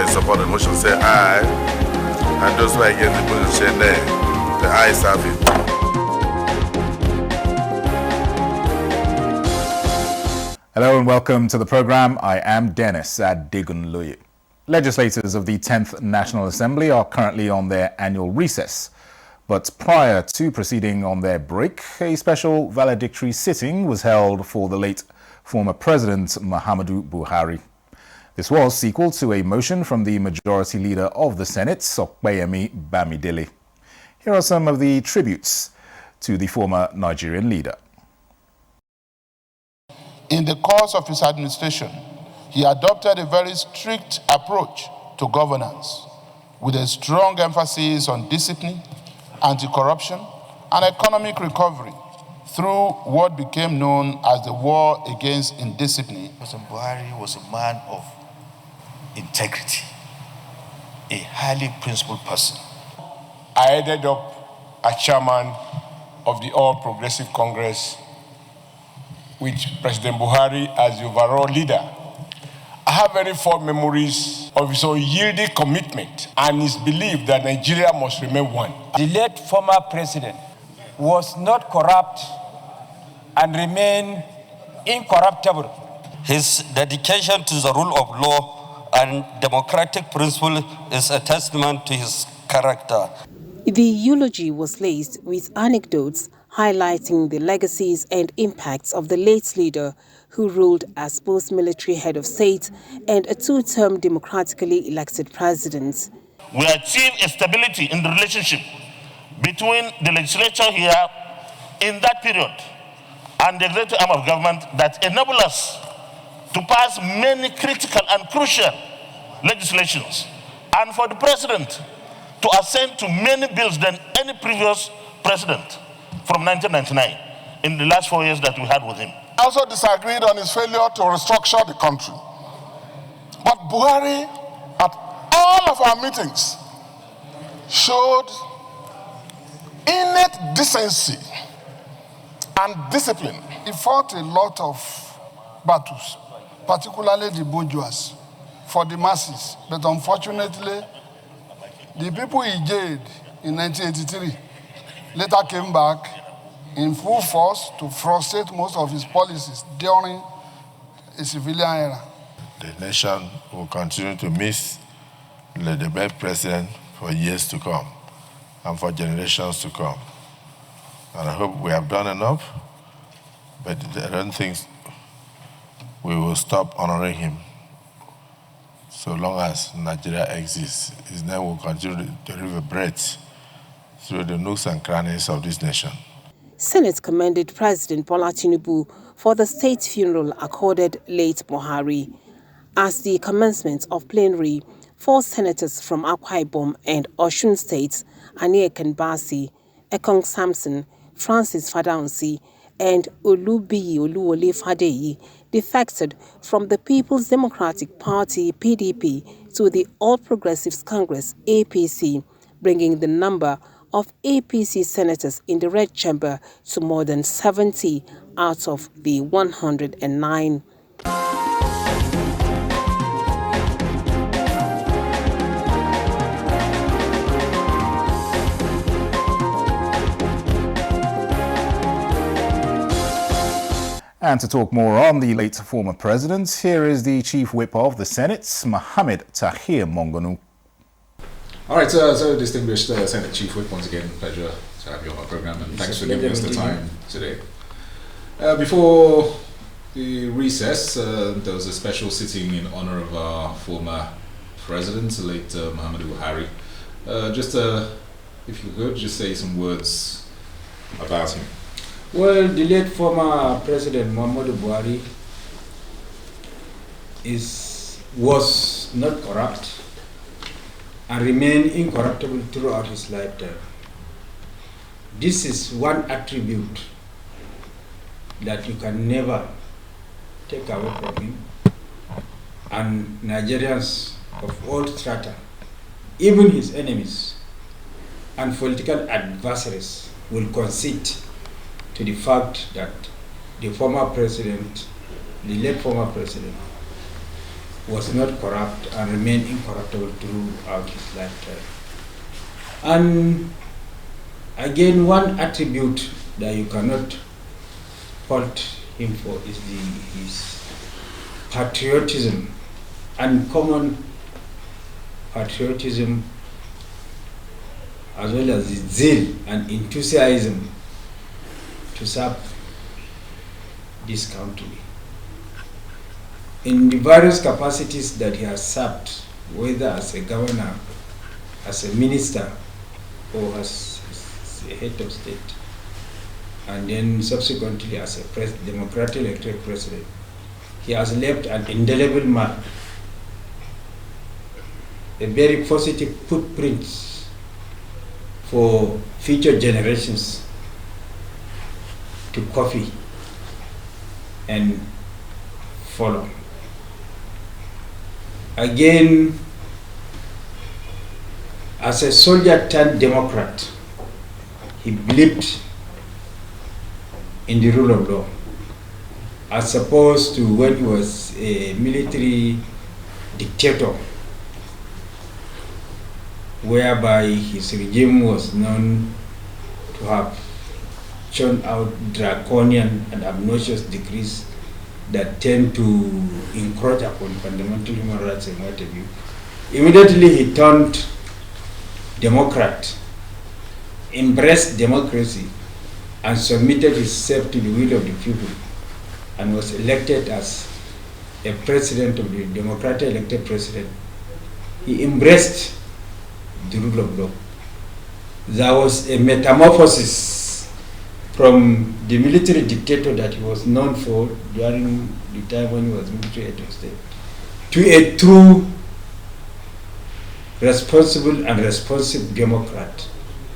in support of the motion say aye. And those who are against the motion say nay. The ayes have it. Hello and welcome to the program. I am Dennis Adigunloye. Legislators of the 10th National Assembly are currently on their annual recess. But prior to proceeding on their break, a special valedictory sitting was held for the late former President Muhammadu Buhari. This was sequel to a motion from the Majority Leader of the Senate, Sokpeyemi Bamidele. Here are some of the tributes to the former Nigerian leader. In the course of his administration, he adopted a very strict approach to governance, with a strong emphasis on discipline, anti-corruption, and economic recovery through what became known as the war against indiscipline. President Buhari was a man of integrity, a highly principled person. I ended up as chairman of the All Progressive Congress with President Buhari as the overall leader. I have very fond memories of his unyielding commitment and his belief that Nigeria must remain one. The late former president was not corrupt and remained incorruptible. His dedication to the rule of law and democratic principle is a testament to his character. The eulogy was laced with anecdotes highlighting the legacies and impacts of the late leader who ruled as both military head of state and a two-term democratically elected president. We achieved a stability in the relationship between the legislature here in that period and the executive arm of government that enabled us to pass many critical and crucial legislations, and for the president to assent to many bills than any previous president from 1999 in the last 4 years that we had with him. Also disagreed on his failure to restructure the country. But Buhari, at all of our meetings, showed innate decency and discipline. He fought a lot of battles, particularly the bourgeois, for the masses. But unfortunately, the people he jailed in 1983 later came back in full force to frustrate most of his policies during a civilian era. The nation will continue to miss the best president for years to come and for generations to come. And I hope we have done enough, but I don't think we will stop honoring him so long as Nigeria exists. His name will continue to reverberate through the nooks and crannies of this nation. Senate commended President Bola Tinubu for the state funeral accorded late Buhari. As the commencement of plenary, 4 senators from Akwa Ibom and Osun states, Anie Kenbasi, Ekong Samson, Francis Fadaunsi, and Olubiyi Oluwole Fadeyi defected from the People's Democratic Party (PDP) to the All Progressives Congress (APC), bringing the number of APC senators in the Red Chamber to more than 70 out of the 109. And to talk more on the late former president, here is the Chief Whip of the Senate, Mohammed Tahir Mongonu. All right, so distinguished Senate Chief Whip, once again, pleasure to have you on our program, and thanks for giving us the time today. Before the recess, there was a special sitting in honor of our former president, the late Muhammadu Buhari. If you could, just say some words about him. Well, the late former President Muhammadu Buhari was not corrupt and remained incorruptible throughout his lifetime. This is one attribute that you can never take away from him. And Nigerians of all strata, even his enemies and political adversaries, will concede to the fact that the late former president, was not corrupt and remained incorruptible throughout his lifetime. And again, one attribute that you cannot fault him for is his patriotism, uncommon patriotism, as well as his zeal and enthusiasm to serve this country. In the various capacities that he has served, whether as a governor, as a minister, or as a head of state, and then subsequently as a democratically elected president, he has left an indelible mark, a very positive footprint for future generations to copy and follow. Again, as a soldier turned Democrat, he believed in the rule of law, as opposed to when he was a military dictator, whereby his regime was known to have churned out draconian and obnoxious decrees that tend to encroach upon fundamental human rights and what have you. Immediately he turned Democrat, embraced democracy, and submitted himself to the will of the people, and was elected as a president of the democratically elected president. He embraced the rule of law. There was a metamorphosis from the military dictator that he was known for during the time when he was military head of state to a true responsible and responsive Democrat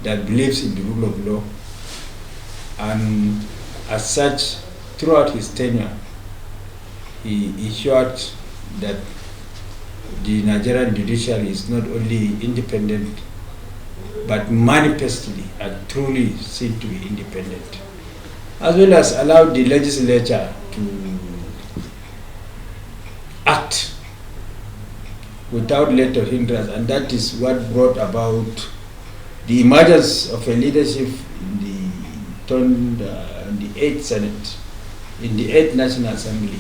that believes in the rule of law. And as such, throughout his tenure, he ensured that the Nigerian judiciary is not only independent, but manifestly and truly seen to be independent, as well as allowed the legislature to act without let of hindrance, and that is what brought about the emergence of a leadership in the 8th Senate, in the 8th National Assembly.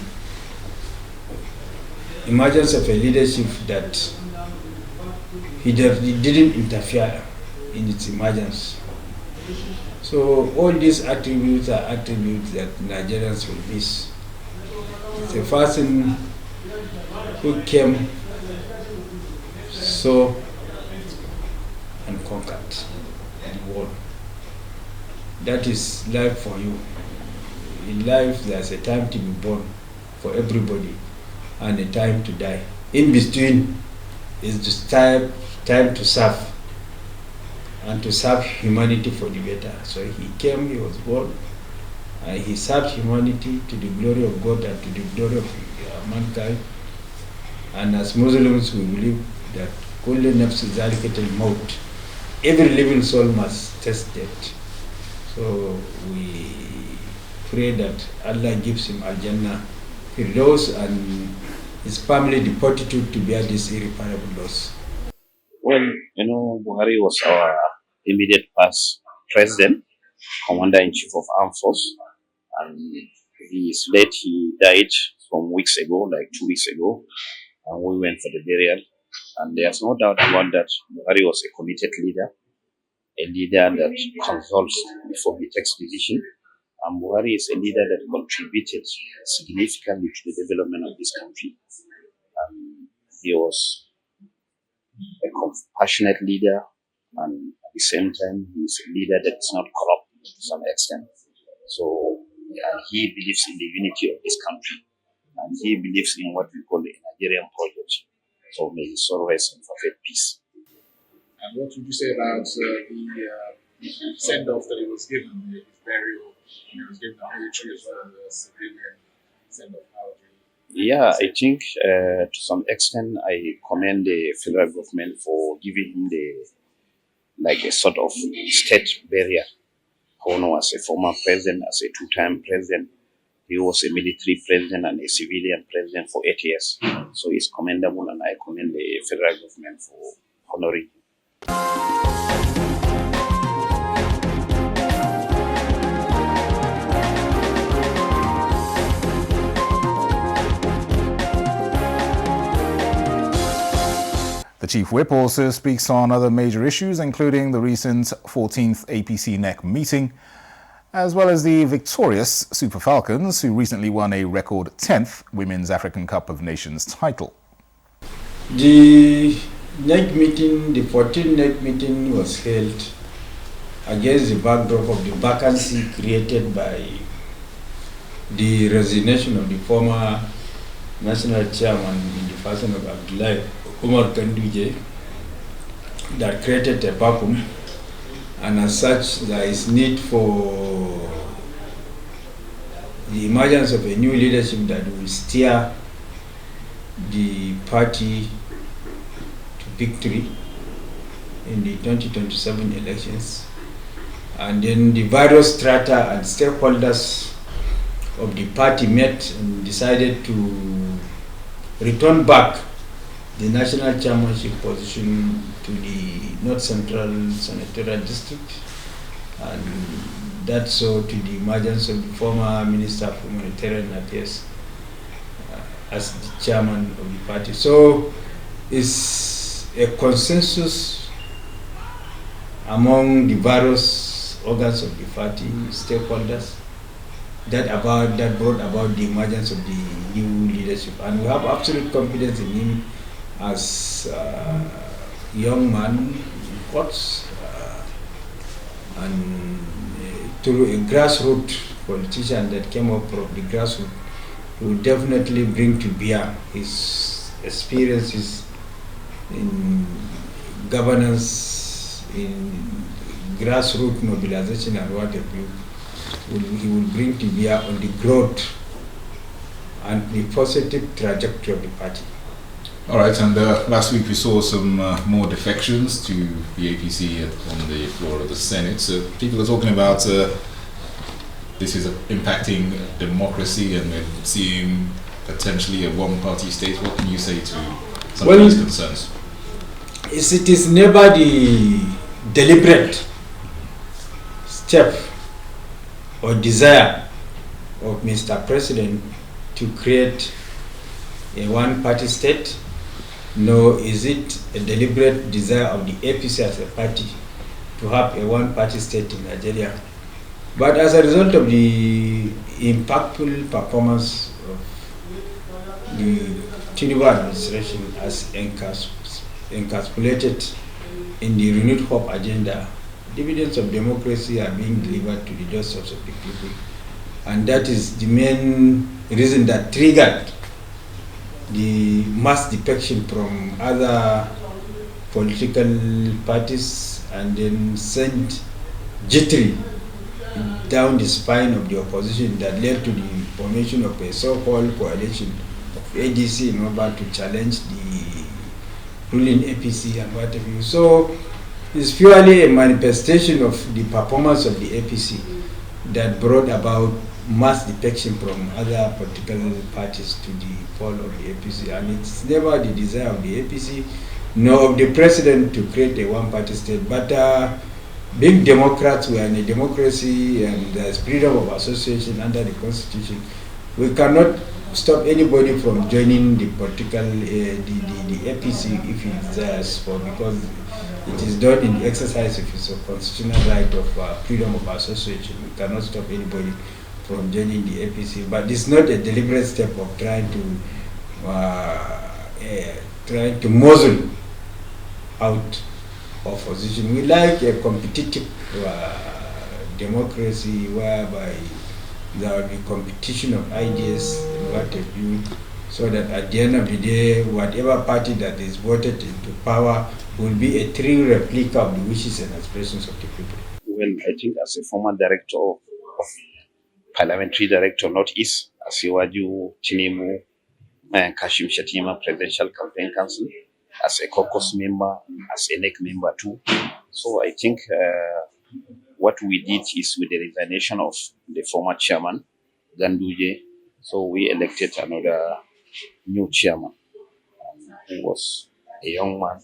Emergence of a leadership that he didn't interfere in its emergence. So all these attributes are attributes that Nigerians will miss. It's a person who came, saw, and conquered and won. That is life for you. In life, there's a time to be born for everybody and a time to die. In between is the time to serve and to serve humanity for the better. So he came, he was born, and he served humanity to the glory of God and to the glory of mankind. And as Muslims, we believe that kullu nafsin zalikatul maut, every living soul must test death. So we pray that Allah gives him Al-Jannah, Firdaus, and his family the fortitude to bear this irreparable loss. Well, Buhari was our immediate past president, commander-in-chief of armed force, and he died some weeks ago, like 2 weeks ago, and we went for the burial. And there's no doubt about that Buhari was a committed leader, a leader that consults before he takes decision. And Buhari is a leader that contributed significantly to the development of this country. He was a compassionate leader, and at the same time, he's a leader that is not corrupt to some extent. So, and he believes in the unity of this country, and he believes in what we call the Nigerian project. So may his soul rest in perfect peace. And what would you say about the send-off that he was given, his burial? He was given a military as well as a civilian send-off. Yeah, I think to some extent I commend the federal government for giving him a sort of state burial. Ono as a former president, as a two-time president, He was a military president and a civilian president for 8 years. So he's commendable, and I commend the federal government for honoring him. The Chief Whip also speaks on other major issues, including the recent 14th APC NEC meeting, as well as the victorious Super Falcons, who recently won a record 10th Women's African Cup of Nations title. The NEC meeting, the 14th NEC meeting was held against the backdrop of the vacancy created by the resignation of the former national chairman in the person of Abdullahi Umar Kanduje, that created a vacuum, and as such there is need for the emergence of a new leadership that will steer the party to victory in the 2027 elections. And then the various strata and stakeholders of the party met and decided to return back the national chairmanship position to the North Central Senatorial District, and that's so to the emergence of the former Minister of Humanitarian Affairs as the chairman of the party. So it's a consensus among the various organs of the party, stakeholders, that brought about the emergence of the new leadership, and we have absolute confidence in him as a young man in courts, and through a grassroots politician that came up from the grassroots, will definitely bring to bear his experiences in governance, in grassroots mobilization, and what have you. He will bring to bear on the growth and the positive trajectory of the party. All right, and last week we saw some more defections to the APC on the floor of the Senate. So people are talking about this is impacting democracy, and we're seeing potentially a one-party state. What can you say to some of these concerns? It is never the deliberate step or desire of Mr. President to create a one-party state, nor is it a deliberate desire of the APC as a party to have a one-party state in Nigeria. But as a result of the impactful performance of the Tinubu administration as encapsulated in the renewed hope agenda, dividends of democracy are being delivered to the doorsteps of the people. And that is the main reason that triggered the mass defection from other political parties, and then sent jittery down the spine of the opposition that led to the formation of a so-called coalition of ADC in order to challenge the ruling APC and what have you. So it's purely a manifestation of the performance of the APC that brought about mass defection from other political parties to the fall of the APC, and it's never the desire of the APC nor of the president to create a one-party state. But being Democrats, we are in a democracy and there's freedom of association under the Constitution. We cannot stop anybody from joining the political the APC if he desires, for because it is done in the exercise of his constitutional right of freedom of association. We cannot stop anybody from joining the APC, but it's not a deliberate step of trying to muzzle out opposition. We like a competitive democracy whereby there will be competition of ideas and what have you, so that at the end of the day, whatever party that is voted into power will be a true replica of the wishes and aspirations of the people. Well, I think as a former director of Parliamentary Director Northeast, Asiwaju Chinemu Kashim Shatima Presidential Campaign Council, as a caucus member, as a NEC member too. So I think what we did is, with the resignation of the former chairman, Ganduje. So we elected another new chairman, who was a young man,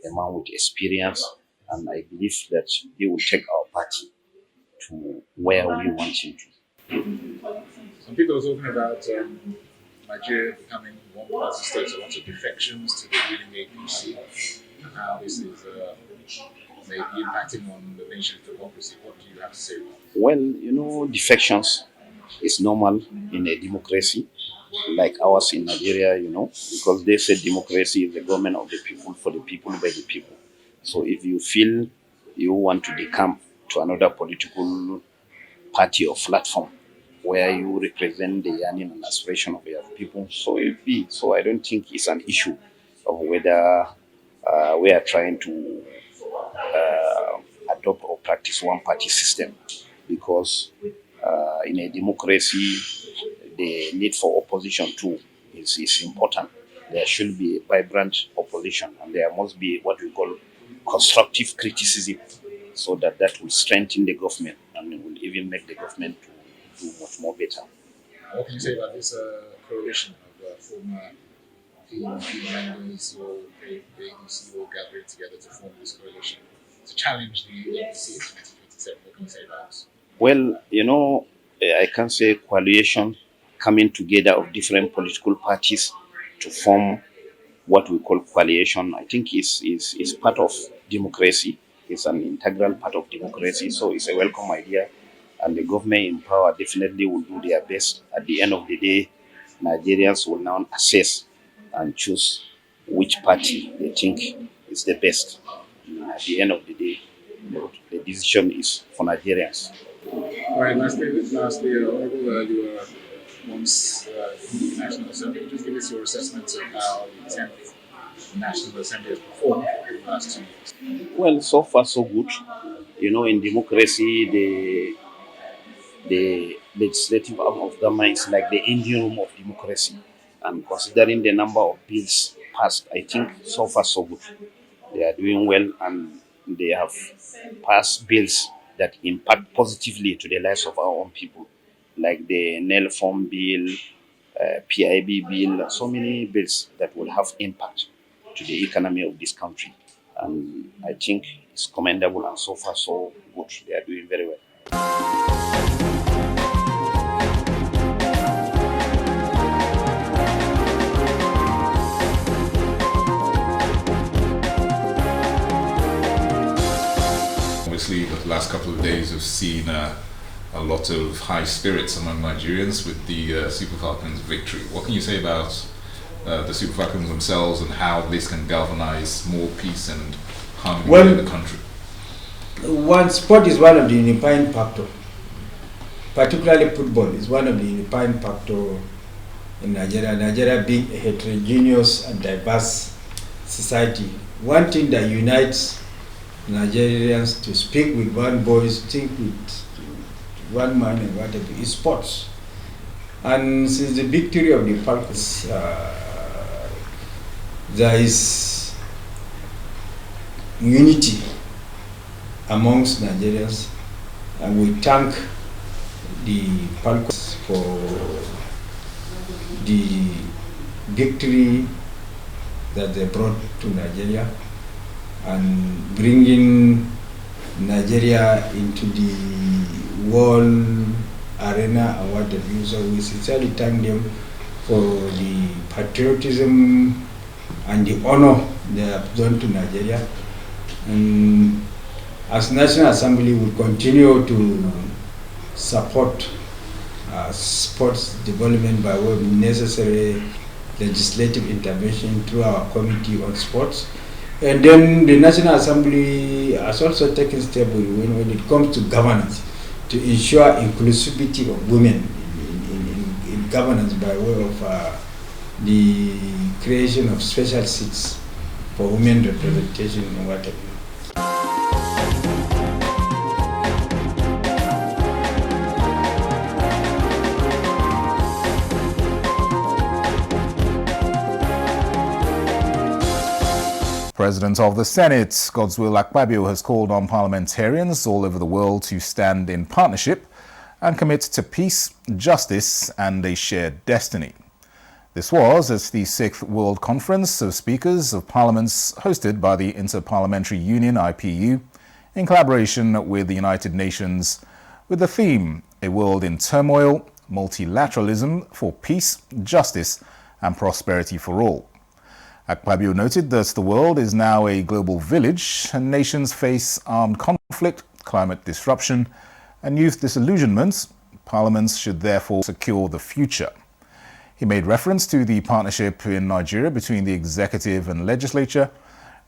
a man with experience, and I believe that he will take our party to where we want him to. Some people are talking about Nigeria becoming one party state, so lots of defections to the ruling APC, and how this is maybe impacting on the nation's democracy. What do you have to say about it? Well, defections is normal in a democracy like ours in Nigeria, because they said democracy is the government of the people, for the people, by the people. So if you feel you want to decamp to another political party or platform where you represent the yearning and aspiration of your people, so it be. So I don't think it's an issue of whether we are trying to adopt or practice one party system, because in a democracy, the need for opposition too is important. There should be a vibrant opposition, and there must be what we call constructive criticism, so that will strengthen the government and will even make the government to do much more better. What can you say about this coalition of former PDP members or ADC all gathering together to form this coalition to challenge the APC in 2027? What can you say about this? Well, I can say coalition coming together of different political parties to form what we call coalition, I think is part of democracy. It's an integral part of democracy, so it's a welcome idea. And the government in power definitely will do their best. At the end of the day, Nigerians will now assess and choose which party they think is the best. At the end of the day, the decision is for Nigerians. All right, lastly, Honorable, you were once in the National Assembly. Just give us your assessment of how the 10th National Assembly has performed in the last 2 years. Well, so far so good. In democracy, the legislative arm of government is like the engine room of democracy. And considering the number of bills passed, I think so far so good. They are doing well, and they have passed bills that impact positively to the lives of our own people, like the nail form bill, PIB bill, so many bills that will have impact to the economy of this country. And I think it's commendable, and so far so good. They are doing very well. Obviously, the last couple of days have seen a lot of high spirits among Nigerians with the Super Falcons victory. What can you say about the Super Falcons themselves and how this can galvanize more peace and harmony in the country? Sport is one of the unifying factors. Particularly football is one of the unifying factors in Nigeria. Nigeria being a heterogeneous and diverse society. One thing that unites Nigerians to speak with one voice, think with one man and whatever is sports. And since the victory of the Falcons, there is unity amongst Nigerians, and we thank the Falcons for the victory that they brought to Nigeria and bringing Nigeria into the world arena and what have you. So we sincerely thank them for the patriotism and the honor they have done to Nigeria. And as National Assembly, we continue to support sports development by way of necessary legislative intervention through our Committee on Sports. And then the National Assembly has also taken steps when it comes to governance to ensure inclusivity of women in governance by way of the creation of special seats for women representation and whatever. President of the Senate, Godswill Akpabio, has called on parliamentarians all over the world to stand in partnership and commit to peace, justice, and a shared destiny. This was at the 6th World Conference of Speakers of Parliaments hosted by the Inter-Parliamentary Union, IPU, in collaboration with the United Nations, with the theme, A World in Turmoil, Multilateralism for Peace, Justice, and Prosperity for All. Akpabio noted that the world is now a global village and nations face armed conflict, climate disruption, and youth disillusionment. Parliaments should therefore secure the future. He made reference to the partnership in Nigeria between the executive and legislature,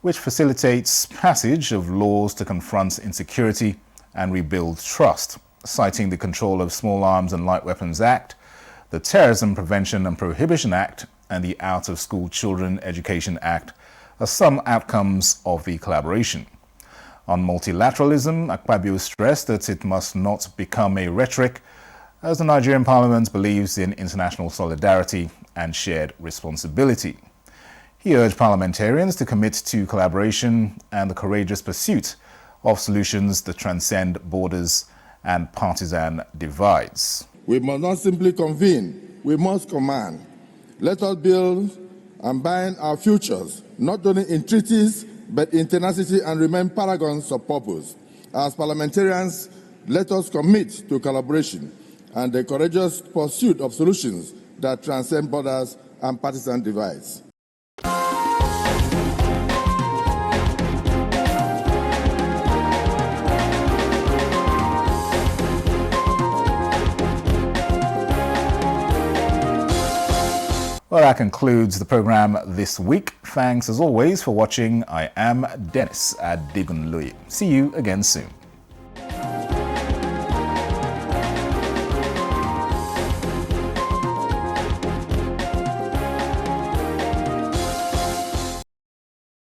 which facilitates passage of laws to confront insecurity and rebuild trust, citing the Control of Small Arms and Light Weapons Act, the Terrorism Prevention and Prohibition Act, and the Out of School Children Education Act as some outcomes of the collaboration. On multilateralism, Akpabio stressed that it must not become a rhetoric, as the Nigerian Parliament believes in international solidarity and shared responsibility. He urged parliamentarians to commit to collaboration and the courageous pursuit of solutions that transcend borders and partisan divides. We must not simply convene, we must command. Let us build and bind our futures, not only in treaties, but in tenacity, and remain paragons of purpose. As parliamentarians, let us commit to collaboration and the courageous pursuit of solutions that transcend borders and partisan divides. Well, that concludes the program this week. Thanks as always for watching. I am Dennis Adigunloye. See you again soon.